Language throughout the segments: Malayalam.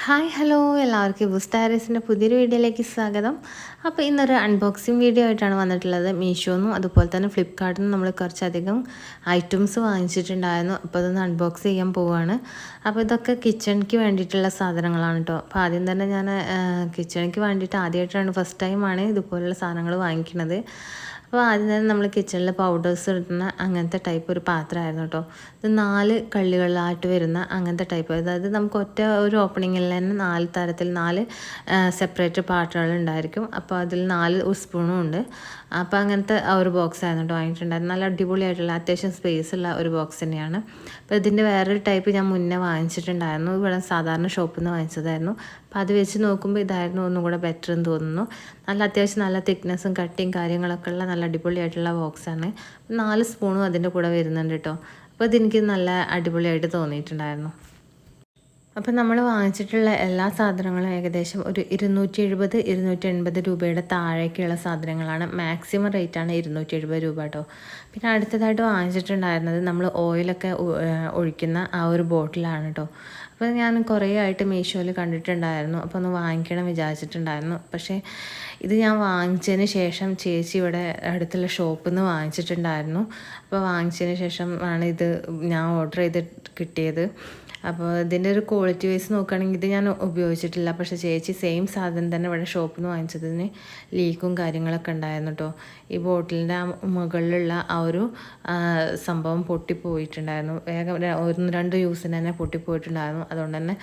ഹായ് ഹലോ എല്ലാവർക്കും ബുസ്റ്റാരീസിൻ്റെ പുതിയൊരു വീഡിയോയിലേക്ക് സ്വാഗതം. അപ്പോൾ ഇന്നൊരു അൺബോക്സിങ് വീഡിയോ ആയിട്ടാണ് വന്നിട്ടുള്ളത്. മീഷോന്നും അതുപോലെ തന്നെ ഫ്ലിപ്കാർട്ടിൽ നിന്നും നമ്മൾ കുറച്ചധികം ഐറ്റംസ് വാങ്ങിച്ചിട്ടുണ്ടായിരുന്നു. അപ്പോൾ അതൊന്ന് അൺബോക്സ് ചെയ്യാൻ പോവുകയാണ്. അപ്പോൾ ഇതൊക്കെ കിച്ചണിക്ക് വേണ്ടിയിട്ടുള്ള സാധനങ്ങളാണ് കേട്ടോ. അപ്പോൾ ആദ്യം തന്നെ ഞാൻ കിച്ചണിക്ക് വേണ്ടിയിട്ട് ആദ്യമായിട്ടാണ് ഫസ്റ്റ് ടൈമാണ് ഇതുപോലുള്ള സാധനങ്ങൾ വാങ്ങിക്കുന്നത്. അപ്പോൾ ആദ്യം തന്നെ നമ്മൾ കിച്ചണിൽ പൗഡേഴ്സ് ഇടുന്ന അങ്ങനത്തെ ടൈപ്പ് ഒരു പാത്രമായിരുന്നു കേട്ടോ. ഇത് 4 കള്ളികളിലായിട്ട് വരുന്ന അങ്ങനത്തെ ടൈപ്പ്, അതായത് നമുക്ക് ഒറ്റ ഒരു ഓപ്പണിങ്ങിൽ തന്നെ 4 തരത്തിൽ 4 സെപ്പറേറ്റ് പാത്രങ്ങൾ ഉണ്ടായിരിക്കും. അപ്പോൾ അതിൽ 4 സ്പൂണും ഉണ്ട്. അപ്പോൾ അങ്ങനത്തെ ഒരു ബോക്സ് ആയിരുന്നു കേട്ടോ വാങ്ങിയിട്ടുണ്ടായിരുന്നു. നല്ല അടിപൊളിയായിട്ടുള്ള അത്യാവശ്യം സ്പേസ് ഉള്ള ഒരു ബോക്സ് തന്നെയാണ്. അപ്പോൾ ഇതിൻ്റെ വേറൊരു ടൈപ്പ് ഞാൻ മുന്നേ വാങ്ങിച്ചിട്ടുണ്ടായിരുന്നു. ഇവിടെ സാധാരണ ഷോപ്പിൽ നിന്ന് വാങ്ങിച്ചതായിരുന്നു. അപ്പോൾ അത് വെച്ച് നോക്കുമ്പോൾ ഇതായിരുന്നു ഒന്നും കൂടെ ബെറ്റർ എന്ന് തോന്നുന്നു. അത്യാവശ്യം നല്ല തിക്നെസ്സും കട്ടിയും കാര്യങ്ങളൊക്കെ ഉള്ള നല്ല അടിപൊളിയായിട്ടുള്ള ബോക്സാണ്. 4 സ്പൂണും അതിൻ്റെ കൂടെ വരുന്നുണ്ട് കേട്ടോ. അപ്പോൾ ഇതെനിക്ക് നല്ല അടിപൊളിയായിട്ട് തോന്നിയിട്ടുണ്ടായിരുന്നു. അപ്പോൾ നമ്മൾ വാങ്ങിച്ചിട്ടുള്ള എല്ലാ സാധനങ്ങളും ഏകദേശം ഒരു 270-280 രൂപയുടെ താഴേക്കുള്ള സാധനങ്ങളാണ്. മാക്സിമം റേറ്റാണ് 270 രൂപ കേട്ടോ. പിന്നെ അടുത്തതായിട്ട് വാങ്ങിച്ചിട്ടുണ്ടായിരുന്നത് നമ്മൾ ഓയിലൊക്കെ ഒഴിക്കുന്ന ആ ഒരു ബോട്ടിലാണ് കേട്ടോ. അപ്പോൾ ഞാൻ കുറേ ആയിട്ട് മീഷോയിൽ കണ്ടിട്ടുണ്ടായിരുന്നു. അപ്പോൾ ഒന്ന് വാങ്ങിക്കണം വിചാരിച്ചിട്ടുണ്ടായിരുന്നു. പക്ഷേ ഇത് ഞാൻ വാങ്ങിച്ചതിന് ശേഷം ചേച്ചി ഇവിടെ അടുത്തുള്ള ഷോപ്പിൽ നിന്ന് വാങ്ങിച്ചിട്ടുണ്ടായിരുന്നു. അപ്പോൾ വാങ്ങിച്ചതിന് ശേഷം ആണ് ഇത് ഞാൻ ഓർഡർ ചെയ്ത് കിട്ടിയത്. അപ്പോൾ ഇതിൻ്റെ ഒരു ക്വാളിറ്റി വൈസ് നോക്കുകയാണെങ്കിൽ ഇത് ഞാൻ ഉപയോഗിച്ചിട്ടില്ല. പക്ഷേ ചേച്ചി സെയിം സാധനം തന്നെ ഇവിടെ ഷോപ്പിൽ നിന്ന് വാങ്ങിച്ചതിന് ലീക്കും കാര്യങ്ങളൊക്കെ ഉണ്ടായിരുന്നു കേട്ടോ. ഈ ബോട്ടിലിൻ്റെ മുകളിലുള്ള ആ ഒരു സംഭവം പൊട്ടിപ്പോയിട്ടുണ്ടായിരുന്നു. വേഗം 1-2 യൂസിന് തന്നെ പൊട്ടിപ്പോയിട്ടുണ്ടായിരുന്നു. അതുകൊണ്ട് തന്നെ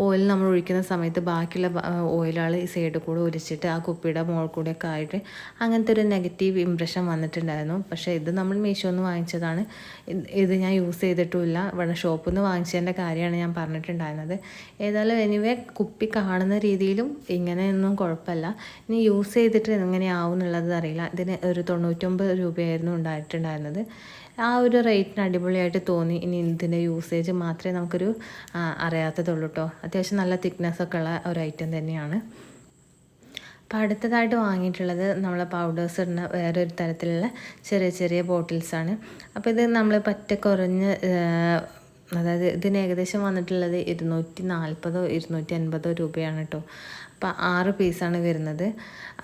ഓയിൽ നമ്മൾ ഒഴിക്കുന്ന സമയത്ത് ബാക്കിയുള്ള ഓയിലുകൾ ഈ സൈഡിൽ കൂടെ ഒലിച്ചിട്ട് ആ കുപ്പിയുടെ മുകളിൽ കൂടെയൊക്കെ ആയിട്ട് അങ്ങനത്തെ ഒരു നെഗറ്റീവ് ഇംപ്രഷൻ വന്നിട്ടുണ്ടായിരുന്നു. പക്ഷേ ഇത് നമ്മൾ മീഷോയിൽ നിന്ന് വാങ്ങിച്ചതാണ്. ഇത് ഞാൻ യൂസ് ചെയ്തിട്ടുമില്ല. ഇവിടെ ഷോപ്പിൽ നിന്ന് വാങ്ങിച്ചതിൻ്റെ കാര്യമാണ് ഞാൻ പറഞ്ഞിട്ടുണ്ടായിരുന്നത്. ഏതായാലും എനിവേ കുപ്പി കാണുന്ന രീതിയിലും ഇങ്ങനെയൊന്നും കുഴപ്പമില്ല. ഇനി യൂസ് ചെയ്തിട്ട് എങ്ങനെയാവും എന്നുള്ളത് അറിയില്ല. ഇതിന് ഒരു 99 രൂപയായിരുന്നു ഉണ്ടായിട്ടുണ്ടായിരുന്നത്. ആ ഒരു റേറ്റിന് അടിപൊളിയായിട്ട് തോന്നി. ഇനി ഇതിൻ്റെ യൂസേജ് മാത്രമേ നമുക്കൊരു അറിയാത്തതുള്ളൂ കേട്ടോ. അത്യാവശ്യം നല്ല തിക്നെസ്സൊക്കെ ഉള്ള ഒരു ഐറ്റം തന്നെയാണ്. അപ്പോൾ അടുത്തതായിട്ട് വാങ്ങിയിട്ടുള്ളത് നമ്മൾ പൗഡേഴ്സ് ഇടുന്ന വേറൊരു തരത്തിലുള്ള ചെറിയ ചെറിയ ബോട്ടിൽസാണ്. അപ്പോൾ ഇത് നമ്മൾ പറ്റ കുറഞ്ഞ്, അതായത് ഇതിന് ഏകദേശം വന്നിട്ടുള്ളത് 240-250 രൂപയാണ് കേട്ടോ. അപ്പോൾ 6 പീസാണ് വരുന്നത്.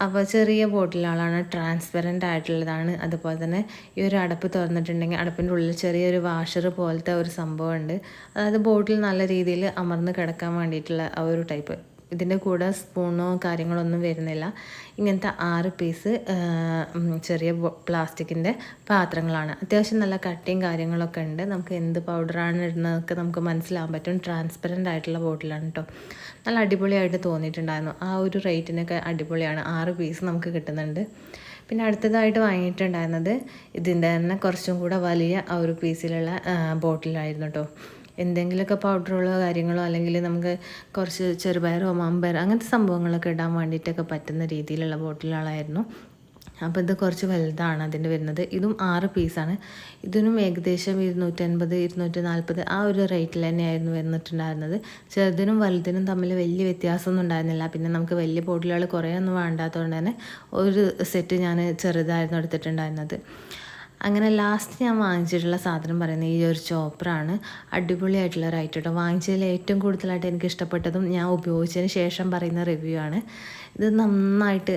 അപ്പോൾ ചെറിയ ബോട്ടിലുകളാണ്, ട്രാൻസ്പെറൻ്റ് ആയിട്ടുള്ളതാണ്. അതുപോലെ തന്നെ ഈ ഒരു അടപ്പ് തുറന്നിട്ടുണ്ടെങ്കിൽ അടപ്പിൻ്റെ ഉള്ളിൽ ചെറിയൊരു വാഷർ പോലത്തെ ഒരു സംഭവമുണ്ട്. അതായത് ബോട്ടിൽ നല്ല രീതിയിൽ അമർന്ന് കിടക്കാൻ വേണ്ടിയിട്ടുള്ള ആ ഒരു ടൈപ്പ്. ഇതിൻ്റെ കൂടെ സ്പൂണോ കാര്യങ്ങളൊന്നും വരുന്നില്ല. ഇങ്ങനത്തെ 6 പീസ് ചെറിയ പ്ലാസ്റ്റിക്കിൻ്റെ പാത്രങ്ങളാണ്. അത്യാവശ്യം നല്ല കട്ടിയും കാര്യങ്ങളൊക്കെ ഉണ്ട്. നമുക്ക് എന്ത് പൗഡറാണ് ഇടുന്നതൊക്കെ നമുക്ക് മനസ്സിലാകാൻ പറ്റും. ട്രാൻസ്പെറൻ്റ് ആയിട്ടുള്ള ബോട്ടിലാണ് കേട്ടോ. നല്ല അടിപൊളിയായിട്ട് തോന്നിയിട്ടുണ്ടായിരുന്നു. ആ ഒരു റേറ്റിനൊക്കെ അടിപൊളിയാണ്. 6 പീസ് നമുക്ക് കിട്ടുന്നുണ്ട്. പിന്നെ അടുത്തതായിട്ട് വാങ്ങിയിട്ടുണ്ടായിരുന്നത് ഇതിൻ്റെ തന്നെ കുറച്ചും കൂടെ വലിയ ആ ഒരു പീസിലുള്ള ബോട്ടിലായിരുന്നു കേട്ടോ. എന്തെങ്കിലുമൊക്കെ പൗഡറുകളോ കാര്യങ്ങളോ അല്ലെങ്കിൽ നമുക്ക് കുറച്ച് ചെറുപയറോ മമ്പയറോ അങ്ങനത്തെ സംഭവങ്ങളൊക്കെ ഇടാൻ വേണ്ടിയിട്ടൊക്കെ പറ്റുന്ന രീതിയിലുള്ള ബോട്ടിലുകളായിരുന്നു. അപ്പോൾ ഇത് കുറച്ച് വലുതാണ് അതിൻ്റെ വരുന്നത്. ഇതും 6 പീസാണ്. ഇതിനും ഏകദേശം 250-240 ആ ഒരു റേറ്റിൽ തന്നെയായിരുന്നു വന്നിട്ടുണ്ടായിരുന്നത്. ചെറുതിനും വലുതിനും തമ്മിൽ വലിയ വ്യത്യാസമൊന്നും ഉണ്ടായിരുന്നില്ല. പിന്നെ നമുക്ക് വലിയ ബോട്ടിലുകൾ കുറേ ഒന്നും വേണ്ടാത്തതുകൊണ്ട് തന്നെ ഒരു സെറ്റ് ഞാൻ ചെറുതായിരുന്നു എടുത്തിട്ടുണ്ടായിരുന്നത്. അങ്ങനെ ലാസ്റ്റ് ഞാൻ വാങ്ങിച്ചിട്ടുള്ള സാധനം പറയുന്നത് ഈ ഒരു ചോപ്പറാണ്. അടിപൊളിയായിട്ടുള്ള ഒരു ഐറ്റം കേട്ടോ. വാങ്ങിച്ചതിൽ ഏറ്റവും കൂടുതലായിട്ട് എനിക്ക് ഇഷ്ടപ്പെട്ടതും ഞാൻ ഉപയോഗിച്ചതിന് ശേഷം പറയുന്ന റിവ്യൂ ആണ്. ഇത് നന്നായിട്ട്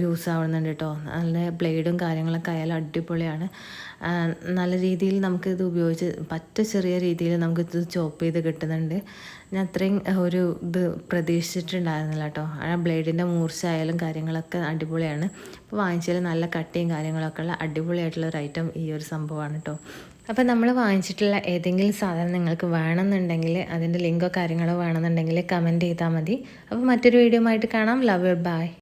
യൂസ് ആവുന്നുണ്ട് കേട്ടോ. നല്ല ബ്ലേഡും കാര്യങ്ങളൊക്കെ ആയാലും അടിപൊളിയാണ്. നല്ല രീതിയിൽ നമുക്കിത് ഉപയോഗിച്ച് ചെറിയ രീതിയിൽ നമുക്കിത് ചോപ്പ് ചെയ്ത് കിട്ടുന്നുണ്ട്. ഞാൻ അത്രയും ഒരു ഇത് പ്രതീക്ഷിച്ചിട്ടുണ്ടായിരുന്നില്ല കേട്ടോ. ആ ബ്ലേഡിൻ്റെ മൂർച്ച ആയാലും കാര്യങ്ങളൊക്കെ അടിപൊളിയാണ്. അപ്പോൾ വാങ്ങിച്ചതിൽ നല്ല കട്ടിയും കാര്യങ്ങളൊക്കെ ഉള്ള അടിപൊളിയായിട്ടുള്ള ഒരു ഐറ്റം ഈ ഒരു സംഭവമാണ് കേട്ടോ. അപ്പോൾ നമ്മൾ വാങ്ങിച്ചിട്ടുള്ള ഏതെങ്കിലും സാധനം നിങ്ങൾക്ക് വേണമെന്നുണ്ടെങ്കിൽ അതിൻ്റെ ലിങ്കോ കാര്യങ്ങളോ വേണമെന്നുണ്ടെങ്കിൽ കമൻറ്റ് ചെയ്താൽ മതി. അപ്പോൾ മറ്റൊരു വീഡിയോ ആയിട്ട് കാണാം. Love you, by.